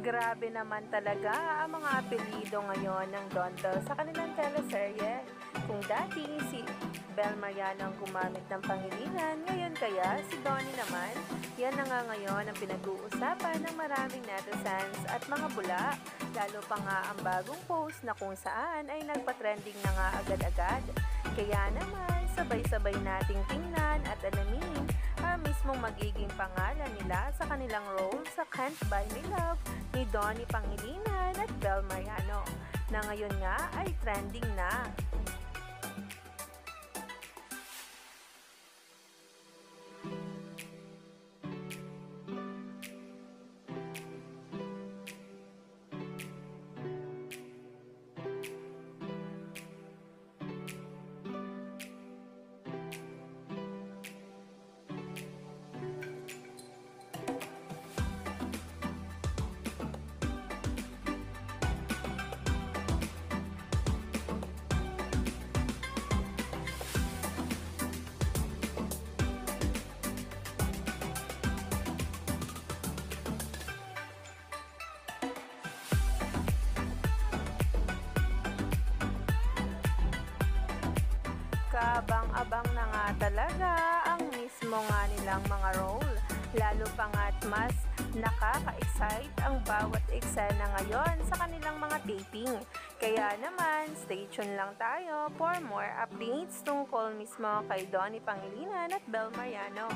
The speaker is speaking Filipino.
Grabe naman talaga ang mga apelyido ngayon ng Don Bell sa kanilang teleserye. Kung dati si Bel Mariano ang gumamit ng Pangilinan, ngayon kaya si Donnie naman. Yan na nga ngayon ang pinag-uusapan ng maraming netizens at mga bula. Lalo pa nga ang bagong post na kung saan ay nagpa-trending na nga agad-agad. Kaya naman, sabay-sabay nating tingnan at alamin ang mismong magiging pangalan nila sa kanilang role sa Can't Buy Me Love ni Donnie Pangilinan at Bel Mariano, na ngayon nga ay trending na. Kaabang-abang na nga talaga ang mismo nga nilang mga role. Lalo pa nga't mas nakaka-excite ang bawat eksena ngayon sa kanilang mga taping. Kaya naman, stay tuned lang tayo for more updates tungkol mismo kay Donnie Pangilinan at Bel Mariano.